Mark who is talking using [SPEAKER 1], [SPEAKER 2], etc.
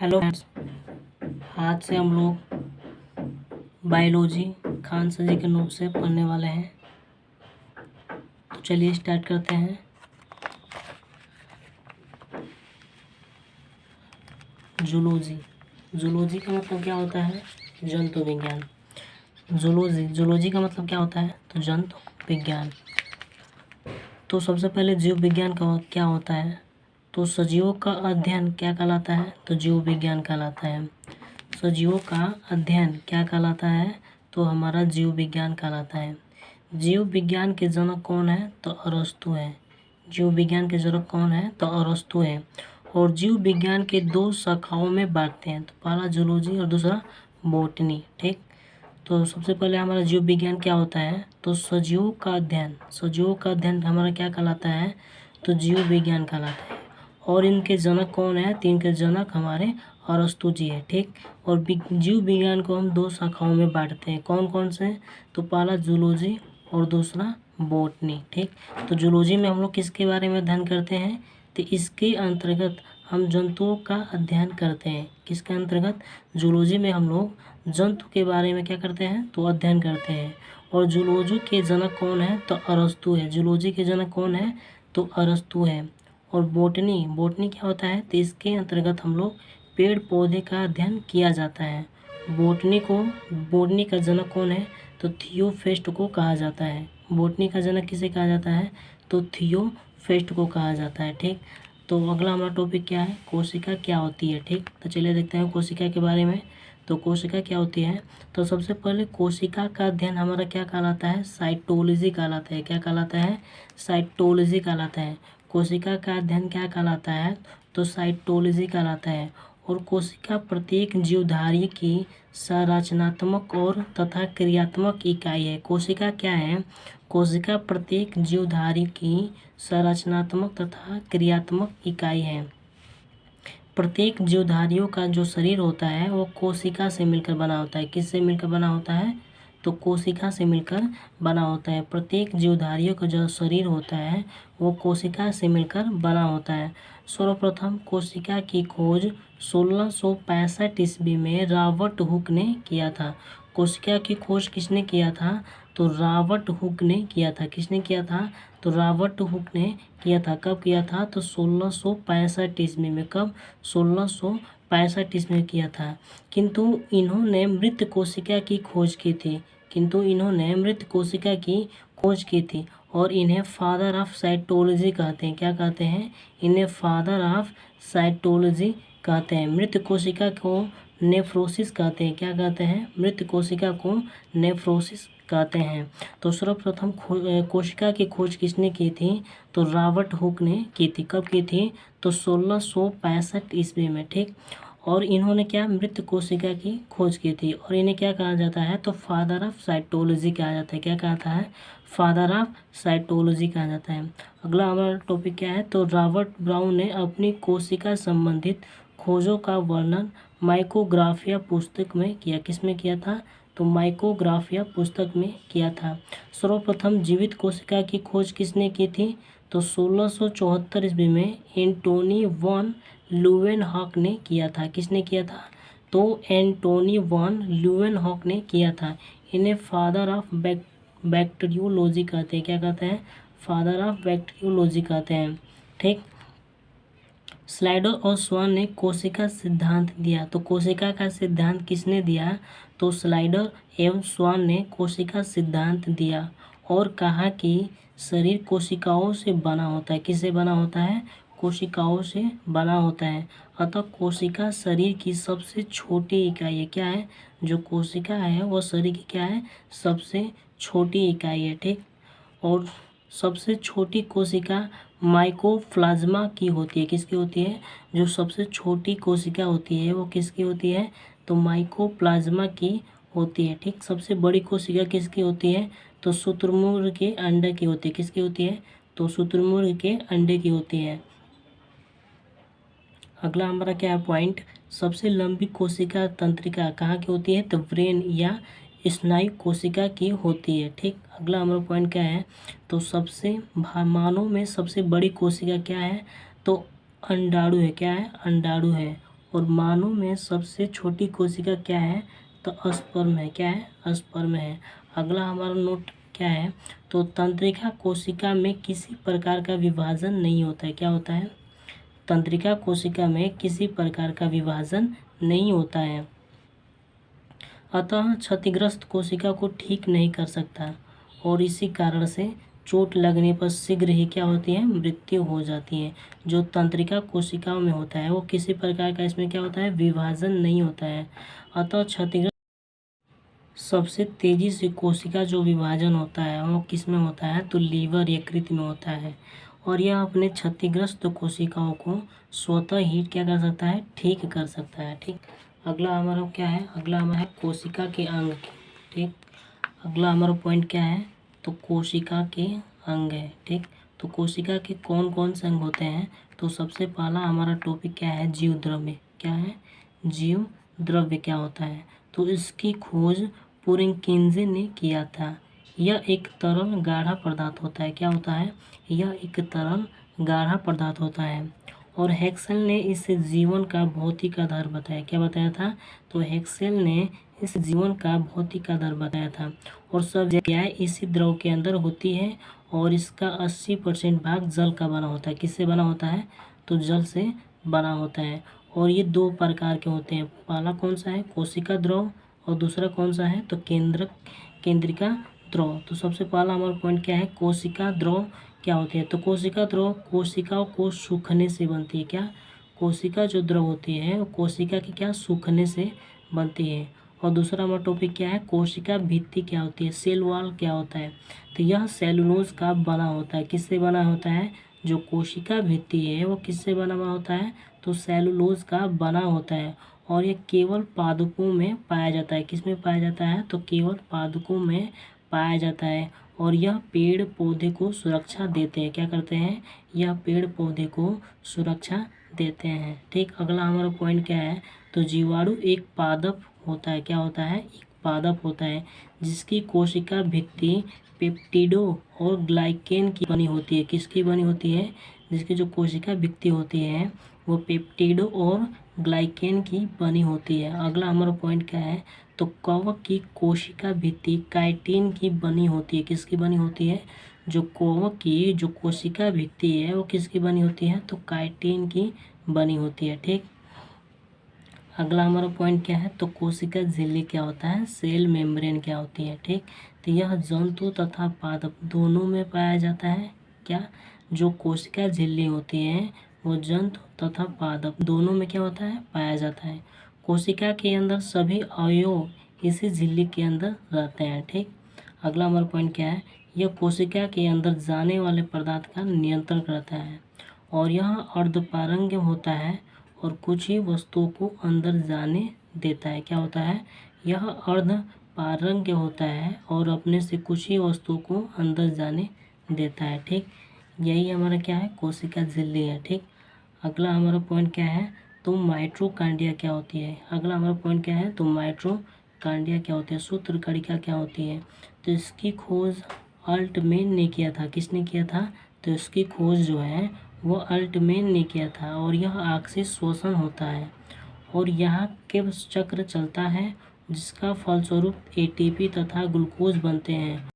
[SPEAKER 1] Hello friends, आज से हम लोग बायोलॉजी खान सर जी के नोट से पढ़ने वाले हैं। तो चलिए स्टार्ट करते हैं। जूलॉजी। जूलॉजी का मतलब क्या होता है? जंतु विज्ञान। जूलॉजी का मतलब क्या होता है? तो जंतु विज्ञान। तो सबसे पहले जीव विज्ञान का क्या होता है? तो सजीवों का अध्ययन क्या कहलाता है? तो जीव विज्ञान कहलाता है। सजीवों का अध्ययन क्या कहलाता है? तो हमारा जीव विज्ञान कहलाता है। जीव विज्ञान के जनक कौन है? तो अरस्तु है। जीव विज्ञान के जनक कौन है? तो अरस्तु है। और जीव विज्ञान के दो शाखाओं में बांटते हैं, तो पहला जूलॉजी और दूसरा बॉटनी। ठीक, तो सबसे पहले हमारा जीव विज्ञान क्या होता है? तो सजीवों का अध्ययन। सजीवों का अध्ययन हमारा क्या कहलाता है? तो जीव विज्ञान कहलाता है। और इनके जनक कौन है? तो इनके जनक हमारे अरस्तु जी है। ठीक, और जीव विज्ञान को हम दो शाखाओं में बांटते हैं। कौन कौन से? तो पहला जूलॉजी और दूसरा बॉटनी। ठीक, तो जूलॉजी में हम लोग किसके बारे में अध्ययन करते हैं? तो इसके अंतर्गत हम जंतुओं का अध्ययन करते हैं। किसके अंतर्गत? जूलॉजी में हम लोग जंतु के बारे में क्या करते हैं? तो अध्ययन करते हैं। और जूलॉजी के जनक कौन है? तो अरस्तु है। जूलॉजी के जनक कौन है? तो अरस्तु है। और बॉटनी, बॉटनी क्या होता है? तो इसके अंतर्गत हम लोग पेड़ पौधे का अध्ययन किया जाता है। बॉटनी का जनक कौन है? तो थियोफेस्ट को कहा जाता है। बॉटनी का जनक किसे कहा जाता है? तो थियोफेस्ट को कहा जाता है। ठीक, तो अगला हमारा टॉपिक क्या है? कोशिका क्या होती है। ठीक, तो चलिए देखते हैं कोशिका के बारे में। तो कोशिका क्या होती है? तो सबसे पहले कोशिका का अध्ययन हमारा क्या कहलाता है? साइटोलॉजी कहलाता है। क्या कहलाता है? साइटोलॉजी कहलाता है। कोशिका का अध्ययन क्या कहलाता है? तो साइटोलॉजी कहलाता है। और कोशिका प्रत्येक जीवधारी की संरचनात्मक और तथा क्रियात्मक इकाई है। कोशिका क्या है? कोशिका प्रत्येक जीवधारी की संरचनात्मक तथा क्रियात्मक इकाई है। प्रत्येक जीवधारियों का जो शरीर होता है वो कोशिका से मिलकर बना होता है। किससे मिलकर बना होता है? तो कोशिका से मिलकर बना होता है। प्रत्येक जीवधारियों का जो शरीर होता है वो कोशिका से मिलकर बना होता है। सर्वप्रथम कोशिका की खोज 1665 ईस्वी में रॉबर्ट हुक ने किया था। कोशिका की खोज किसने किया था? तो रॉबर्ट हुक ने किया था। किसने किया था? तो रॉबर्ट हुक ने किया था। कब किया था? तो 1665 ईस्वी में। कब? 1665 ईस्वी में किया था। किंतु इन्होंने मृत कोशिका की खोज की थी। और इन्हें फादर ऑफ साइटोलॉजी कहते हैं। क्या कहते हैं? इन्हें फादर ऑफ साइटोलॉजी कहते हैं। मृत कोशिका को नेफ्रोसिस कहते हैं। क्या कहते हैं? मृत कोशिका को नेफ्रोसिस कहते हैं। तो सर्वप्रथम कोशिका की खोज किसने की थी? तो रॉबर्ट हुक ने की थी। कब की थी? तो 1665 ईस्वी में। ठीक, और इन्होंने क्या? मृत कोशिका की खोज की थी। और इन्हें क्या कहा जाता है? तो फादर ऑफ साइटोलॉजी कहा जाता है। क्या कहता है? फादर ऑफ साइटोलॉजी कहा जाता है। अगला हमारा टॉपिक क्या है? तो रॉबर्ट ब्राउन ने अपनी कोशिका संबंधित खोजों का वर्णन माइक्रोग्राफिया पुस्तक में किया। किसमें किया था? तो माइक्रोग्राफिया पुस्तक में किया था। सर्वप्रथम जीवित कोशिका की खोज किसने की थी? तो 1674 ईस्वी में एंटोनी वॉन ल्यूवेनहॉक ने किया था। किसने किया था? तो एंटोनी वॉन ल्यूवेनहॉक ने किया था। इन्हें फादर ऑफ बैक्टीरियोलॉजी कहते हैं। क्या कहते हैं? फादर ऑफ बैक्टीरियोलॉजी कहते हैं। ठीक, स्लाइडर और स्वान ने कोशिका सिद्धांत दिया। तो कोशिका का सिद्धांत किसने दिया? तो स्लाइडर एवं स्वान ने कोशिका सिद्धांत दिया और कहा कि शरीर कोशिकाओं से बना होता है। किससे बना होता है? कोशिकाओं से बना होता है। अतः कोशिका शरीर की सबसे छोटी इकाई है। क्या है? जो कोशिका है वो शरीर की क्या है? सबसे छोटी इकाई है। ठीक, और सबसे छोटी कोशिका माइकोप्लाज्मा की होती है। किसकी होती है? जो सबसे छोटी कोशिका होती है वो किसकी होती है? तो माइकोप्लाज्मा की होती है। ठीक, सबसे बड़ी कोशिका किसकी होती है? तो शुतुरमुर्ग के अंडे की होती है। किसकी होती है? तो शुतुरमुर्ग के अंडे की होती है। अगला हमारा क्या है पॉइंट? सबसे लंबी कोशिका तंत्रिका कहाँ की होती है? तो ब्रेन या स्नायु कोशिका की होती है। ठीक, अगला हमारा पॉइंट क्या है? तो मानव में सबसे बड़ी कोशिका क्या है? तो अंडाणु है। क्या है? अंडाणु है। और मानव में सबसे छोटी कोशिका क्या है? तो स्पर्म है। क्या है? स्पर्म है। अगला हमारा नोट क्या है? तो तंत्रिका कोशिका में किसी प्रकार का विभाजन नहीं होता है। क्या होता है? तंत्रिका कोशिका में किसी प्रकार का विभाजन नहीं होता है, अतः क्षतिग्रस्त कोशिका को ठीक नहीं कर सकता और इसी कारण से चोट लगने पर शीघ्र ही क्या होती है? मृत्यु हो जाती है। जो तंत्रिका कोशिकाओं में होता है वो किसी प्रकार का इसमें क्या होता है? विभाजन नहीं होता है, अतः क्षतिग्रस्त। सबसे तेजी से कोशिका जो विभाजन होता है वो किस में होता है? तो लीवर यकृत में होता है और यह अपने क्षतिग्रस्त कोशिकाओं को स्वतः ही क्या कर सकता है? ठीक कर सकता है। ठीक, अगला हमारा क्या है? अगला हमारा है कोशिका के अंग। ठीक, अगला हमारा पॉइंट क्या है? तो कोशिका के अंग है। ठीक, तो कोशिका के कौन कौन से अंग होते हैं? तो सबसे पहला हमारा टॉपिक क्या है? जीव द्रव्य। क्या है? जीव द्रव्य क्या होता है? तो इसकी खोज पुरनकिंजे ने किया था। यह एक तरल गाढ़ा पदार्थ होता है। क्या होता है? यह एक तरल गाढ़ा पदार्थ होता है और हेक्सेल ने इसे जीवन का भौतिक आधार बताया। क्या बताया था? तो हेक्सेल ने इस जीवन का भौतिक आधार बताया था और सब जगह इसी द्रव के अंदर होती है और इसका 80% भाग जल का बना होता है। किससे बना होता है? तो जल से बना होता है और ये दो प्रकार के होते हैं। पहला कौन सा है? कोशिका द्रव और दूसरा कौन सा है? तो केंद्रिका द्रव। तो सबसे पहला हमारा पॉइंट क्या है? कोशिका द्रव क्या होती है? तो कोशिका द्रव कोशिकाओं को सूखने से बनती है। क्या? कोशिका जो द्रव होती है वो कोशिका की क्या? सूखने से बनती है। और दूसरा हमारा टॉपिक क्या है? कोशिका भित्ति क्या होती है? सेल वॉल क्या होता है? तो यह सेलुलोज का बना होता है। किससे बना होता है? जो कोशिका भित्ति है वो किससे बना हुआ होता है? तो सेलुलोज का बना होता है और ये केवल पादपों में पाया जाता है। किस में पाया जाता है? तो केवल पादपों में पाया जाता है और यह पेड़ पौधे को सुरक्षा देते हैं। क्या करते हैं? यह पेड़ पौधे को सुरक्षा देते हैं। ठीक, अगला हमारा पॉइंट क्या है? तो जीवाणु एक पादप होता है। क्या होता है? एक पादप होता है जिसकी कोशिका भित्ति पेप्टिडो और ग्लाइकेन की बनी होती है। किसकी बनी होती है? जिसकी जो कोशिका भित्ति होती है वो पेप्टिडो और ग्लाइकेन की बनी होती है। अगला हमारा पॉइंट क्या है? तो कवक की कोशिका भित्ति काइटिन की बनी होती है। किसकी बनी होती है? जो कवक की जो कोशिका भित्ति है वो किसकी बनी होती है? तो काइटिन की बनी होती है। ठीक, अगला हमारा पॉइंट क्या है? तो कोशिका झिल्ली क्या होता है? सेल मेम्ब्रेन क्या होती है? ठीक, तो यह जंतु तथा पादप दोनों में पाया जाता है। क्या? जो कोशिका झिल्ली होती है वो जंतु तथा पादप दोनों में क्या होता है? पाया जाता है। कोशिका के अंदर सभी अवयव इसी झिल्ली के अंदर रहते हैं। ठीक, अगला हमारा पॉइंट क्या है? यह कोशिका के अंदर जाने वाले पदार्थ का नियंत्रण करता है और यह अर्धपारंग होता है और कुछ ही वस्तुओं को अंदर जाने देता है। क्या होता है? यह अर्धपारंग होता है और अपने से कुछ ही वस्तुओं को अंदर जाने देता है। ठीक, यही हमारा क्या है? कोशिका झिल्ली है। ठीक, अगला हमारा पॉइंट क्या है? तो माइटोकॉन्ड्रिया क्या होती है? अगला हमारा पॉइंट क्या है? तो माइटोकॉन्ड्रिया क्या होती है? सूत्रकणिका क्या होती है? तो इसकी खोज अल्टमेन ने किया था। किसने किया था? तो इसकी खोज जो है वो अल्टमेन ने किया था और यह आपसी श्वसन होता है और यहाँ के चक्र चलता है जिसका फलस्वरूप एटीपी तथा ग्लूकोज बनते हैं।